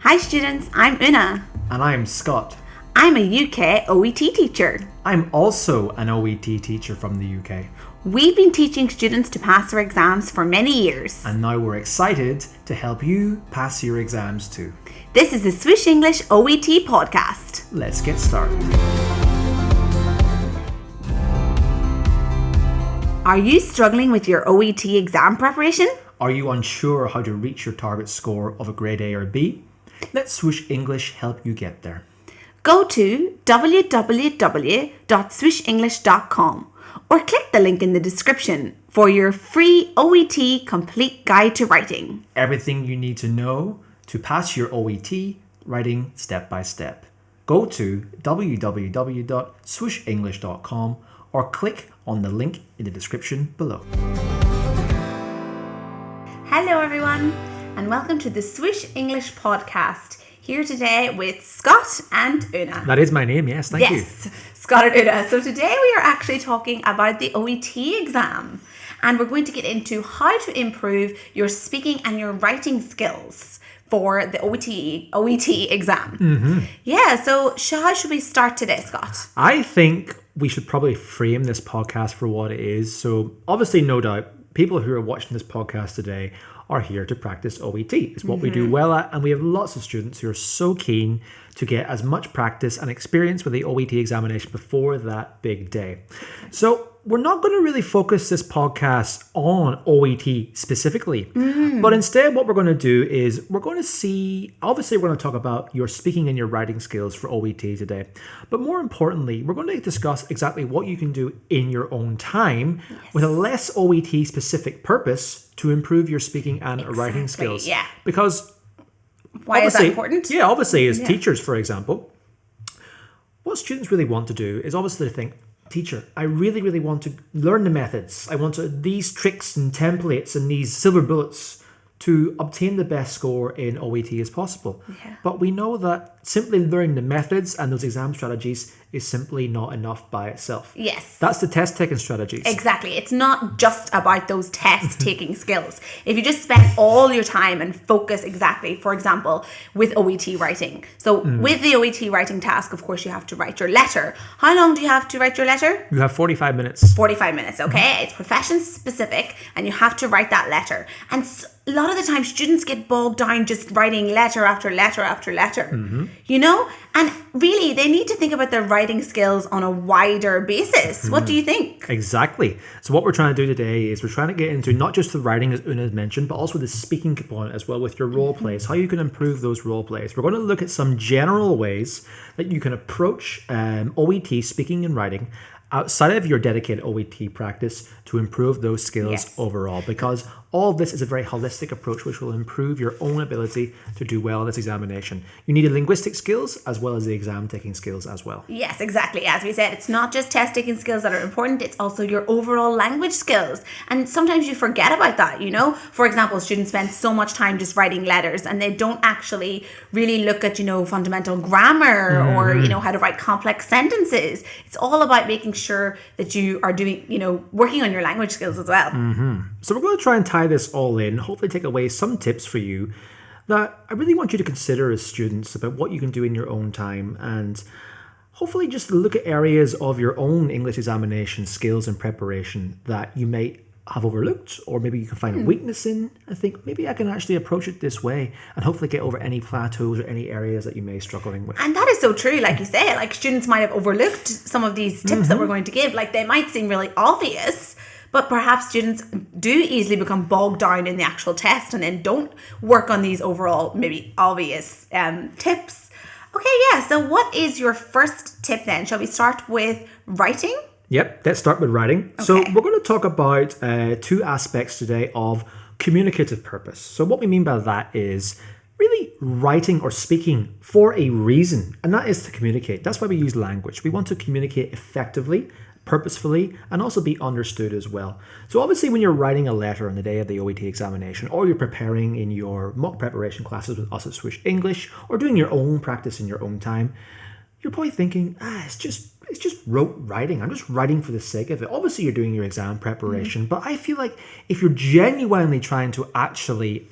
Hi students, I'm Una. And I'm Scott. I'm a UK OET teacher. I'm also an OET teacher from the UK. We've been teaching students to pass their exams for many years. And now we're excited to help you pass your exams too. This is the Swoosh English OET Podcast. Let's get started. Are you struggling with your OET exam preparation? Are you unsure how to reach your target score of a grade A or B? Let Swoosh English help you get there. Go to www.swooshenglish.com or click the link in the description for your free OET complete guide to writing. Everything you need to know to pass your OET writing step by step. Go to www.swooshenglish.com or click on the link in the description below. Hello everyone and welcome to the Swoosh English Podcast. Here today with Scott and Una. That is my name, yes, thank you. Yes, Scott and Una. So today we are actually talking about the OET exam, and we're going to get into how to improve your speaking and your writing skills for the OET exam. Mm-hmm. Yeah, so how should we start today, Scott? I think we should probably frame this podcast for what it is. So obviously, no doubt, people who are watching this podcast today are here to practice OET. It's what we do well at, and we have lots of students who are so keen to get as much practice and experience with the OET examination before that big day. So we're not going to really focus this podcast on OET specifically, but instead what we're going to do is we're going to talk about your speaking and your writing skills for OET today. But more importantly, we're going to discuss exactly what you can do in your own time with a less OET specific purpose to improve your speaking and writing skills. Yeah. Because why is that important? Yeah, obviously as teachers, for example, what students really want to do is obviously to think, teacher, I really, really want to learn the methods. I want these tricks and templates and these silver bullets to obtain the best score in OET as possible. Yeah. But we know that simply learning the methods and those exam strategies is simply not enough by itself. Yes. That's the test-taking strategies. Exactly. It's not just about those test-taking skills. If you just spend all your time and focus exactly, for example, with OET writing. So with the OET writing task, of course, you have to write your letter. How long do you have to write your letter? You have 45 minutes. 45 minutes, okay? It's profession-specific, and you have to write that letter. And a lot of the time, students get bogged down just writing letter after letter after letter, you know? And really, they need to think about their writing skills on a wider basis. What do you think? Exactly. So what we're trying to do today is we're trying to get into not just the writing, as Una mentioned, but also the speaking component as well with your role plays, how you can improve those role plays. We're going to look at some general ways that you can approach OET, speaking and writing, outside of your dedicated OET practice to improve those skills overall, because all of this is a very holistic approach which will improve your own ability to do well in this examination. You need the linguistic skills as well as the exam taking skills as well. Yes, exactly. As we said, it's not just test taking skills that are important, it's also your overall language skills. And sometimes you forget about that, you know? For example, students spend so much time just writing letters and they don't actually really look at, fundamental grammar or, how to write complex sentences. It's all about making sure that you are doing, working on your language skills as well. So we're going to try and tie this all in, hopefully take away some tips for you that I really want you to consider as students about what you can do in your own time, and hopefully just look at areas of your own English examination skills and preparation that you may have overlooked, or maybe you can find a weakness in and think, maybe I can actually approach it this way and hopefully get over any plateaus or any areas that you may be struggling with. And that is so true, like you say, like students might have overlooked some of these tips that we're going to give. Like they might seem really obvious, but perhaps students do easily become bogged down in the actual test and then don't work on these overall maybe obvious tips. Okay, yeah, so what is your first tip then? Shall we start with writing? Yep, let's start with writing. Okay. So we're going to talk about two aspects today of communicative purpose. So what we mean by that is really writing or speaking for a reason, and that is to communicate. That's why we use language. We want to communicate effectively, purposefully, and also be understood as well. So obviously when you're writing a letter on the day of the OET examination, or you're preparing in your mock preparation classes with us at Swoosh English, or doing your own practice in your own time, you're probably thinking, it's just rote writing. I'm just writing for the sake of it. Obviously you're doing your exam preparation, but I feel like if you're genuinely trying to actually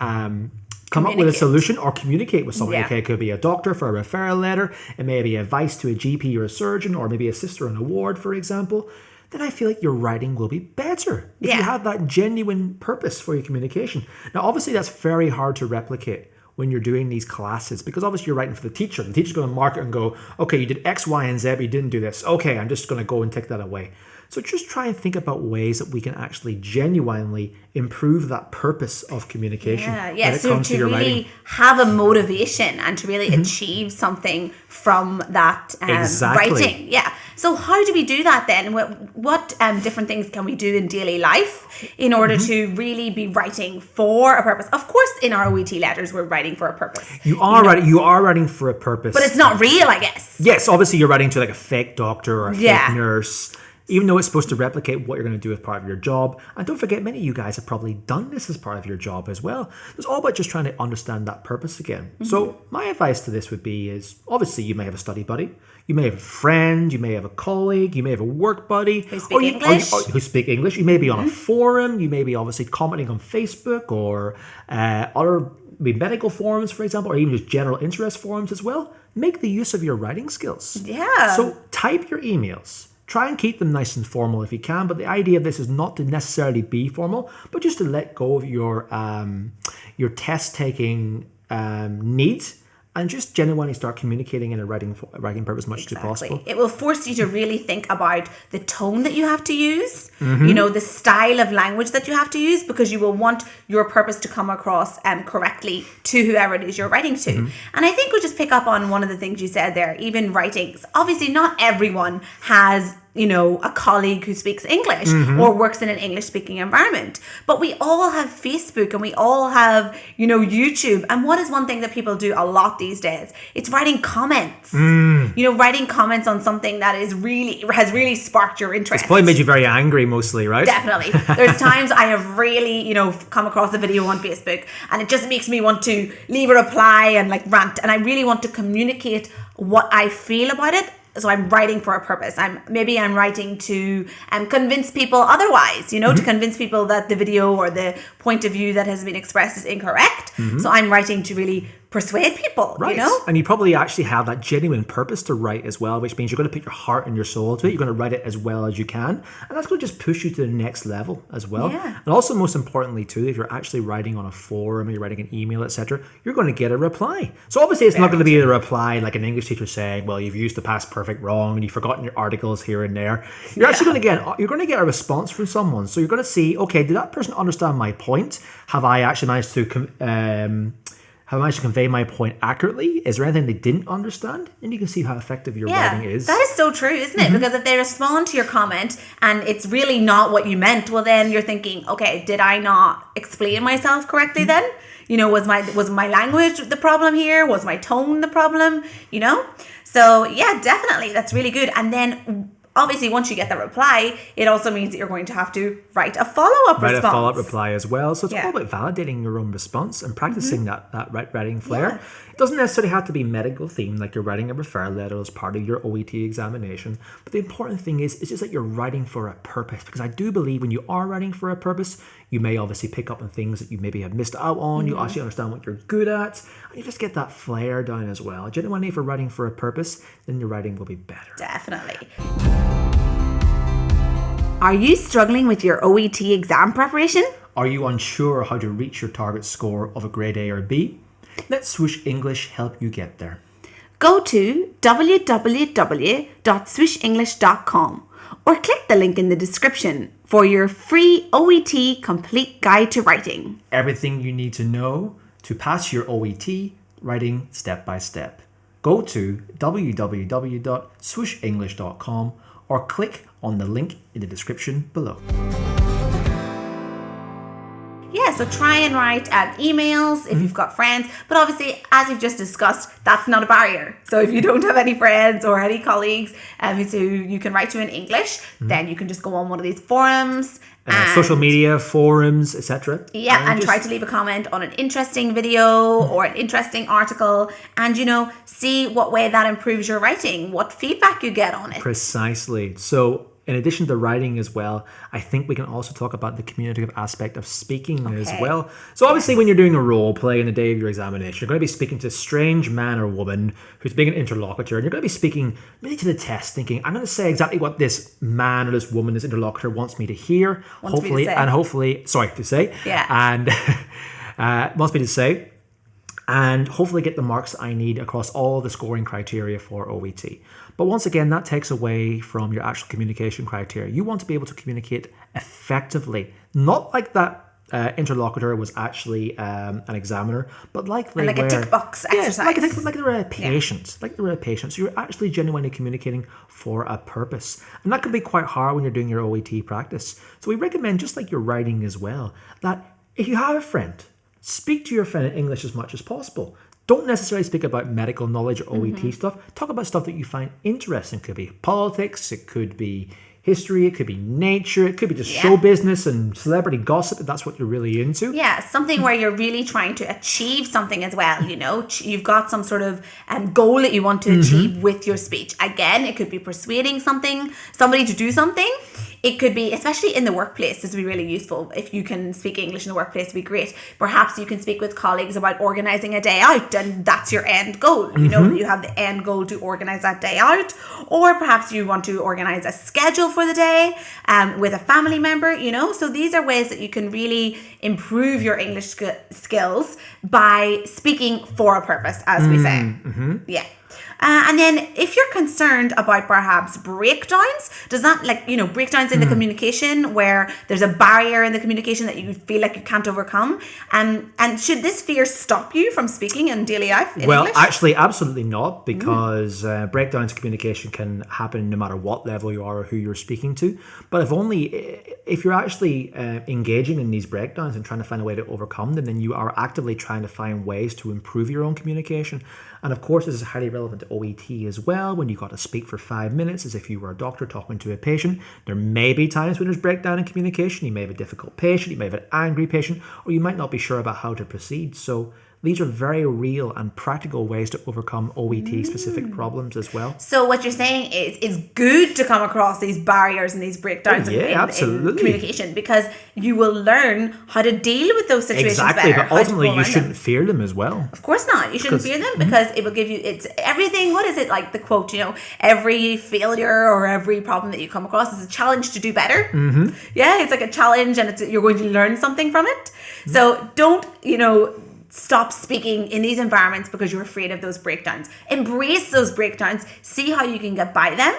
come up with a solution or communicate with someone. Yeah. Okay, it could be a doctor for a referral letter. It may be advice to a GP or a surgeon, or maybe a sister on a ward, for example. Then I feel like your writing will be better if you have that genuine purpose for your communication. Now, obviously, that's very hard to replicate when you're doing these classes, because obviously you're writing for the teacher. The teacher's going to mark it and go, okay, you did X, Y, and Z, but you didn't do this. Okay, I'm just going to go and take that away. So just try and think about ways that we can actually genuinely improve that purpose of communication. Yeah. So to really have a motivation and to really achieve something from that writing. Yeah. So how do we do that then? What different things can we do in daily life in order to really be writing for a purpose? Of course, in our OET letters, we're writing for a purpose. You are writing for a purpose. But it's not real, I guess. Yes, obviously you're writing to like a fake doctor or a fake nurse. Even though it's supposed to replicate what you're going to do as part of your job. And don't forget, many of you guys have probably done this as part of your job as well. It's all about just trying to understand that purpose again. So my advice to this would be is, obviously you may have a study buddy, you may have a friend, you may have a colleague, you may have a work buddy. Who speak English. Who speak English. You may be on a forum, you may be obviously commenting on Facebook or other medical forums, for example, or even just general interest forums as well. Make the use of your writing skills. Yeah. So type your emails. Try and keep them nice and formal if you can, but the idea of this is not to necessarily be formal, but just to let go of your test-taking needs and just genuinely start communicating in a writing purpose as much as possible. It will force you to really think about the tone that you have to use, the style of language that you have to use, because you will want your purpose to come across correctly to whoever it is you're writing to. And I think we'll just pick up on one of the things you said there, even writings. Obviously, not everyone has a colleague who speaks English or works in an English speaking environment. But we all have Facebook and we all have, YouTube. And what is one thing that people do a lot these days? It's writing comments. Writing comments on something that has really sparked your interest. It's probably made you very angry mostly, right? Definitely. There's times I have really, come across a video on Facebook and it just makes me want to leave a reply and rant. And I really want to communicate what I feel about it. So I'm writing for a purpose. I'm writing to convince people otherwise, to convince people that the video or the point of view that has been expressed is incorrect. So I'm writing to really persuade people, right. And you probably actually have that genuine purpose to write as well, which means you're going to put your heart and your soul to it. You're going to write it as well as you can. And that's going to just push you to the next level as well. Yeah. And also, most importantly too, if you're actually writing on a forum or you're writing an email, etc., you're going to get a reply. So obviously it's not going to be a reply like an English teacher saying, well, you've used the past perfect wrong and you've forgotten your articles here and there. You're actually going to get a response from someone. So you're going to see, okay, did that person understand my point? Have I actually managed to convey my point accurately? Is there anything they didn't understand? And you can see how effective your writing is. That is so true, isn't it? Because if they respond to your comment and it's really not what you meant, well then you're thinking, okay, did I not explain myself correctly then? Was my language the problem here? Was my tone the problem? So yeah, definitely, that's really good. And then obviously, once you get the reply, it also means that you're going to have to write a follow-up response. Write a follow-up reply as well. So it's all about validating your own response and practicing that writing flair. Yeah. It doesn't necessarily have to be medical themed, like you're writing a referral letter as part of your OET examination. But the important thing is, it's just that you're writing for a purpose. Because I do believe when you are writing for a purpose, you may obviously pick up on things that you maybe have missed out on. You actually understand what you're good at. And you just get that flair down as well. Genuinely, if you're writing for a purpose, then your writing will be better. Definitely. Are you struggling with your OET exam preparation? Are you unsure how to reach your target score of a grade A or B? Let Swoosh English help you get there. Go to www.swooshenglish.com or click the link in the description for your free OET complete guide to writing. Everything you need to know to pass your OET writing step by step. Go to www.swooshenglish.com or click on the link in the description below. Yeah, so try and write emails if you've got friends. But obviously, as we've just discussed, that's not a barrier. So if you don't have any friends or any colleagues who you can write to in English, then you can just go on one of these forums. Social media, forums, etc. Yeah, and try to leave a comment on an interesting video or an interesting article and, see what way that improves your writing, what feedback you get on it. Precisely. So in addition to writing as well, I think we can also talk about the communicative aspect of speaking as well. So obviously when you're doing a role play in the day of your examination, you're going to be speaking to a strange man or woman who's being an interlocutor, and you're going to be speaking really to the test, thinking, I'm going to say exactly what this man or this woman, this interlocutor wants me to hear, wants me to say, and wants me to say, and hopefully get the marks I need across all the scoring criteria for OET. But once again, that takes away from your actual communication criteria. You want to be able to communicate effectively, not like that interlocutor was actually an examiner, but like they were, a tick box exercise. Like they were a patient. Like they were a patient. So you're actually genuinely communicating for a purpose. And that can be quite hard when you're doing your OET practice. So we recommend, just like your writing as well, that if you have a friend, speak to your friend in English as much as possible. Don't necessarily speak about medical knowledge or OET stuff. Talk about stuff that you find interesting. It could be politics, it could be history, it could be nature, it could be just show business and celebrity gossip if that's what you're really into. Yeah, something where you're really trying to achieve something as well, you know. You've got some sort of goal that you want to achieve with your speech. Again, it could be persuading somebody to do something. It could be, especially in the workplace, this would be really useful. If you can speak English in the workplace, it'd be great. Perhaps you can speak with colleagues about organising a day out, and that's your end goal. You know, you have the end goal to organise that day out. Or perhaps you want to organise a schedule for the day with a family member, you know. So these are ways that you can really improve your English skills by speaking for a purpose, as we say. Yeah. And then if you're concerned about perhaps breakdowns, does that breakdowns in the communication where there's a barrier in the communication that you feel like you can't overcome? And should this fear stop you from speaking in daily life in English? Actually, absolutely not, because breakdowns in communication can happen no matter what level you are or who you're speaking to. But if you're actually engaging in these breakdowns and trying to find a way to overcome them, then you are actively trying to find ways to improve your own communication. And of course, this is highly relevant to OET as well. When you got to speak for 5 minutes as if you were a doctor talking to a patient, there may be times when there's breakdown in communication. You may have a difficult patient, you may have an angry patient, or you might not be sure about how to proceed. So these are very real and practical ways to overcome OET-specific problems as well. So what you're saying is it's good to come across these barriers and these breakdowns in communication, because you will learn how to deal with those situations better. But ultimately you shouldn't fear them as well. Of course not. You shouldn't fear them, because it will give you, it's everything, what is it, like the quote, every failure or every problem that you come across is a challenge to do better. Yeah, it's like a challenge, and you're going to learn something from it. So don't, stop speaking in these environments because you're afraid of those breakdowns. Embrace those breakdowns, see how you can get by them,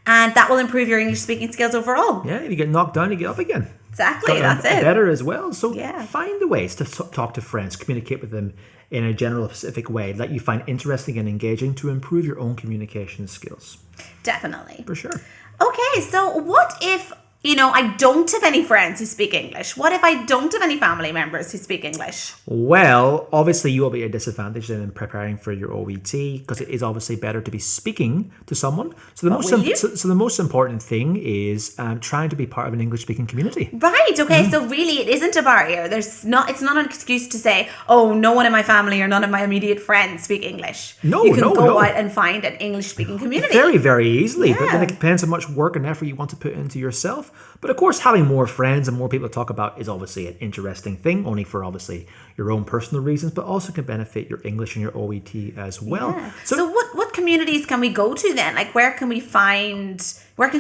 and that will improve your English speaking skills overall. Yeah, if you get knocked down, you get up again. Exactly, that's it. Better as well. So find the ways to talk to friends, communicate with them in a general specific way that you find interesting and engaging to improve your own communication skills. Definitely. For sure. Okay, so what if I don't have any friends who speak English? What if I don't have any family members who speak English? Well, obviously you will be at a disadvantage in preparing for your OET, because it is obviously better to be speaking to someone. So the most important thing is trying to be part of an English-speaking community. Right. Okay. So really, it isn't a barrier. It's not an excuse to say, "Oh, no one in my family or none of my immediate friends speak English." You can go out and find an English-speaking community very, very easily. But then it depends how much work and effort you want to put into yourself. But of course, having more friends and more people to talk about is obviously an interesting thing, only for obviously your own personal reasons, but also can benefit your English and your OET as well. Yeah. So what communities can we go to then? Like, where can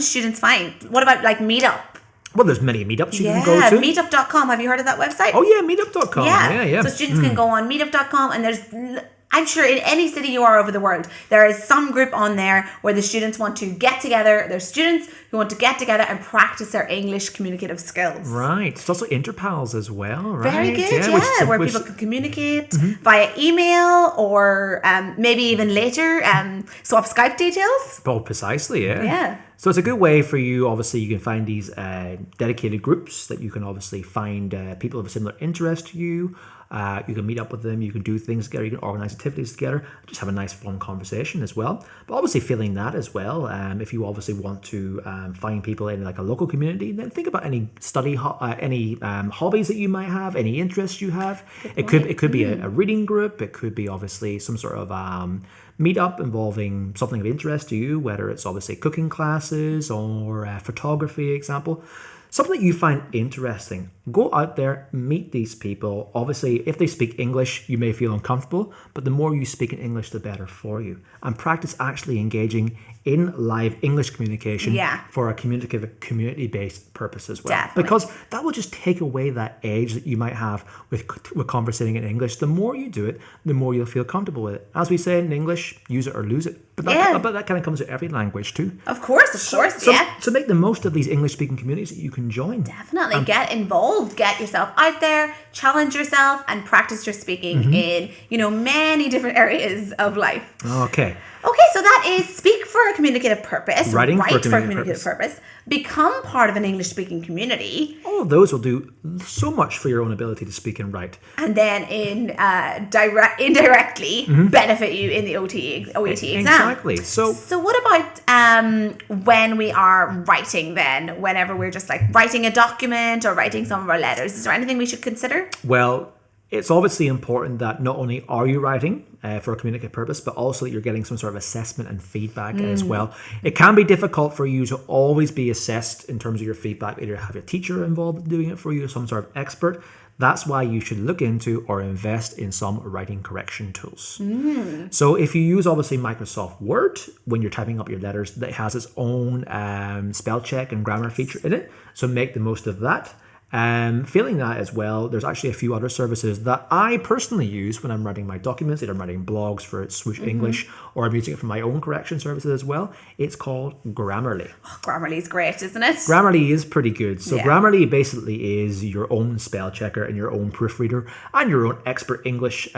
students find? What about like Meetup? Well, there's many meetups you can go to. Meetup.com. Have you heard of that website? Oh yeah, meetup.com. Yeah. So students can go on meetup.com, and I'm sure in any city you are over the world, there is some group on there where the students want to get together. There's students who want to get together and practice their English communicative skills. Right. It's also Interpals as well, right? Very good, where people can communicate via email or maybe even later swap Skype details. Oh, precisely, Yeah. So it's a good way for you. Obviously, you can find these dedicated groups that you can obviously find people of a similar interest to you. You can meet up with them, you can do things together, you can organize activities together, just have a nice fun conversation as well. But obviously feeling that as well, if you obviously want to find people in like a local community, then think about any hobbies that you might have, any interests you have. It could be a reading group, it could be obviously some sort of meetup involving something of interest to you, whether it's obviously cooking classes or photography, example. Something that you find interesting. Go out there, meet these people. Obviously, if they speak English, you may feel uncomfortable, but the more you speak in English, the better for you. And practice actually engaging in live English communication for a community-based purpose as well. Definitely. Because that will just take away that edge that you might have with conversating in English. The more you do it, the more you'll feel comfortable with it. As we say in English, use it or lose it. But that kind of comes with every language too. Of course, yeah. So make the most of these English-speaking communities that you can join. Definitely. Get involved. Get yourself out there. Challenge yourself and practice your speaking in, many different areas of life. Okay, so that is speak for a communicative purpose. Write for a communicative purpose. Become part of an English-speaking community. All of those will do so much for your own ability to speak and write. And then indirectly benefit you in the OET exam. Exactly. So what about when we are writing then? Whenever we're just like writing a document or writing some of our letters, is there anything we should consider? Well, it's obviously important that not only are you writing for a communicative purpose, but also that you're getting some sort of assessment and feedback as well. It can be difficult for you to always be assessed in terms of your feedback. Either have a teacher involved in doing it for you or some sort of expert. That's why you should look into or invest in some writing correction tools. So if you use obviously Microsoft Word when you're typing up your letters, that has its own spell check and grammar feature in it. So make the most of that. Failing that as well, there's actually a few other services that I personally use when I'm writing my documents. Either I'm writing blogs for Swoosh English or I'm using it for my own correction services as well. It's called Grammarly. Oh, Grammarly is great, isn't it? Grammarly is pretty good. So Grammarly basically is your own spell checker and your own proofreader and your own expert English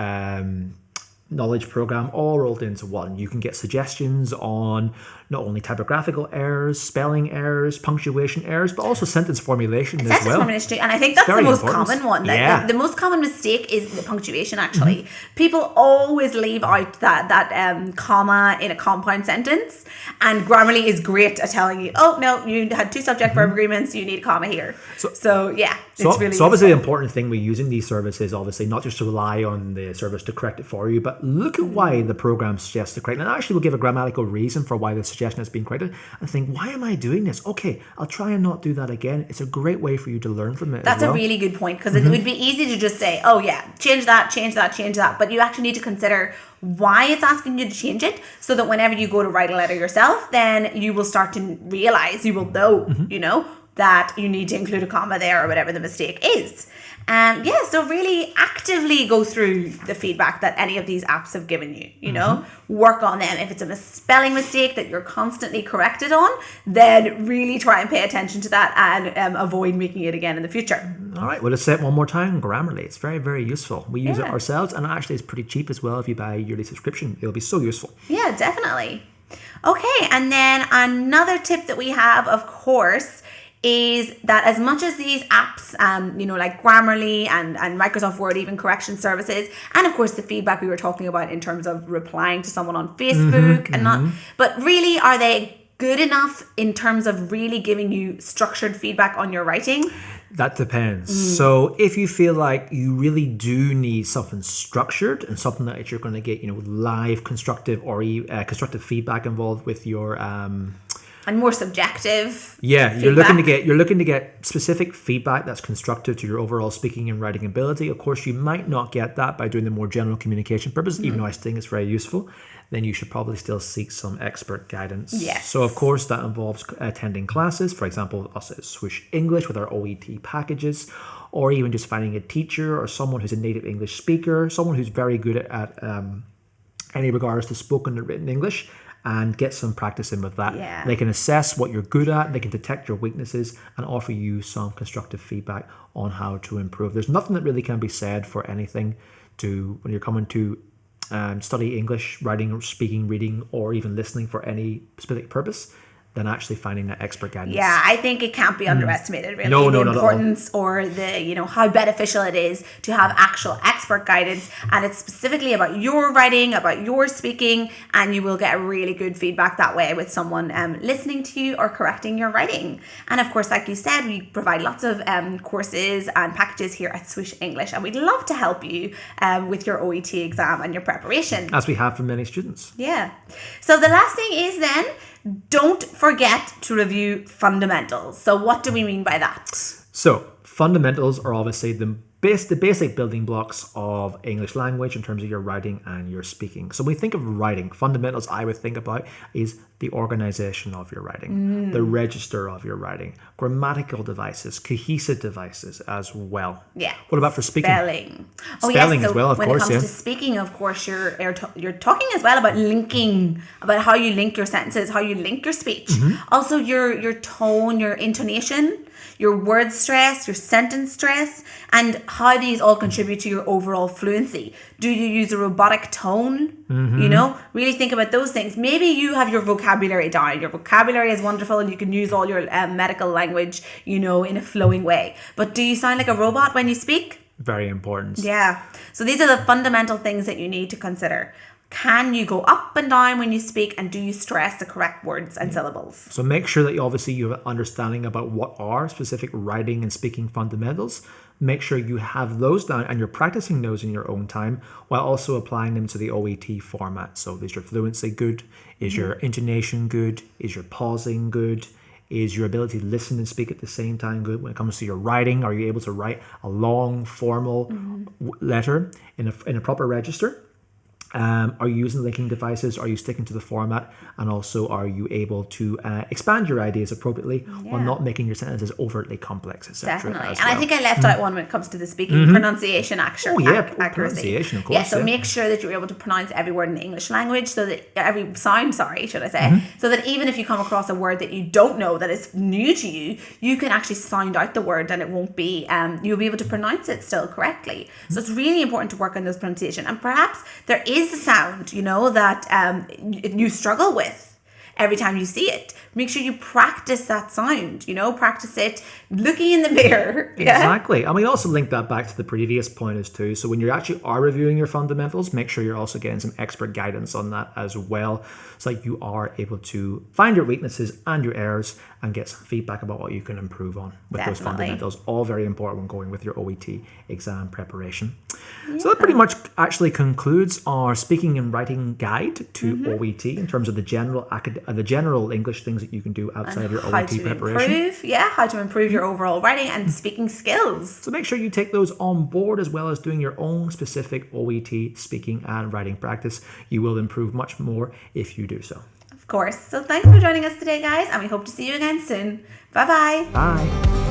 knowledge program all rolled into one. You can get suggestions on not only typographical errors, spelling errors, punctuation errors, but also sentence formulation as well. Sentence formulation, and I think that's the most common one. The most common mistake is the punctuation, actually. People always leave out that comma in a compound sentence, and Grammarly is great at telling you, oh, no, you had two subject-verb agreements, you need a comma here. So it's really So obviously the important thing with using these services, obviously, not just to rely on the service to correct it for you, but look at why the program suggests to correct it. And actually we'll give a grammatical reason for why the suggestion has been corrected and think, why am I doing this? Okay, I'll try and not do that again. It's a great way for you to learn from it. That's a really good point, because it would be easy to just say, oh yeah, change that. But you actually need to consider why it's asking you to change it, so that whenever you go to write a letter yourself, then you will start to realize, you will know, that you need to include a comma there or whatever the mistake is. So really actively go through the feedback that any of these apps have given you, work on them. If it's a spelling mistake that you're constantly corrected on, then really try and pay attention to that and avoid making it again in the future. All right, well, let's say it one more time. Grammarly, it's very, very useful. We use it ourselves, and actually it's pretty cheap as well. If you buy a yearly subscription, it'll be so useful. Yeah, definitely. Okay, and then another tip that we have, of course, is that as much as these apps, like Grammarly and Microsoft Word, even correction services, and of course the feedback we were talking about in terms of replying to someone on Facebook but really, are they good enough in terms of really giving you structured feedback on your writing? That depends. So if you feel like you really do need something structured and something that you're going to get, live constructive or constructive feedback involved with your and more subjective. Yeah, you're looking to get specific feedback that's constructive to your overall speaking and writing ability. Of course, you might not get that by doing the more general communication purpose, even though I think it's very useful. Then you should probably still seek some expert guidance. Yes. So of course that involves attending classes, for example, us at Swoosh English with our OET packages, or even just finding a teacher or someone who's a native English speaker, someone who's very good at any regards to spoken and written English, and get some practice in with that. Yeah. They can assess what you're good at, they can detect your weaknesses and offer you some constructive feedback on how to improve. There's nothing that really can be said for anything when you're coming to study English, writing, speaking, reading, or even listening for any specific purpose. than actually finding that expert guidance. Yeah, I think it can't be underestimated, really. No, the not at all. importance or the, how beneficial it is to have actual expert guidance. And it's specifically about your writing, about your speaking, and you will get really good feedback that way with someone listening to you or correcting your writing. And of course, like you said, we provide lots of courses and packages here at Swoosh English, and we'd love to help you with your OET exam and your preparation. As we have for many students. Yeah. So the last thing is then, don't forget to review fundamentals. So what do we mean by that? So fundamentals are obviously the basic building blocks of English language in terms of your writing and your speaking. So when we think of writing, fundamentals I would think about is the organization of your writing, the register of your writing, grammatical devices, cohesive devices as well. Yeah. What about for speaking? Spelling. Spelling as well, of when course. When it comes to speaking, of course, you're talking as well about linking, about how you link your sentences, how you link your speech. Also, your tone, your intonation, your word stress, your sentence stress, and how these all contribute to your overall fluency. Do you use a robotic tone? Really think about those things. Maybe you have your vocabulary down. Your vocabulary is wonderful and you can use all your medical language, in a flowing way. But do you sound like a robot when you speak? Very important. Yeah. So these are the fundamental things that you need to consider. Can you go up and down when you speak, and do you stress the correct words and syllables? So make sure that you have an understanding about what are specific writing and speaking fundamentals. Make sure you have those down and you're practicing those in your own time while also applying them to the OET format. So is your fluency good? Is your intonation good? Is your pausing good? Is your ability to listen and speak at the same time good? When it comes to your writing, are you able to write a long formal letter in a proper register? Are you using linking devices? Are you sticking to the format? And also, are you able to expand your ideas appropriately while not making your sentences overtly complex, etc.? Definitely. And I think I left out one when it comes to the speaking pronunciation accuracy. Pronunciation, of course. Yeah, so make sure that you're able to pronounce every word in the English language, so that every sound, should I say, so that even if you come across a word that you don't know that is new to you, you can actually sound out the word and it won't be, you'll be able to pronounce it still correctly. So it's really important to work on those pronunciation. And perhaps there is the sound, that you struggle with every time you see it. Make sure you practice that sound, practice it looking in the mirror. Yeah? Exactly. And we also link that back to the previous point as too. So when you actually are reviewing your fundamentals, make sure you're also getting some expert guidance on that as well. So that you are able to find your weaknesses and your errors and get some feedback about what you can improve on with those fundamentals. All very important when going with your OET exam preparation. Yeah. So that pretty much actually concludes our speaking and writing guide to OET in terms of the general English things that you can do outside of your OET preparation. How to improve your overall writing and speaking skills. So make sure you take those on board as well as doing your own specific OET speaking and writing practice. You will improve much more if you do so. Of course. So thanks for joining us today, guys, and we hope to see you again soon. Bye-bye. Bye.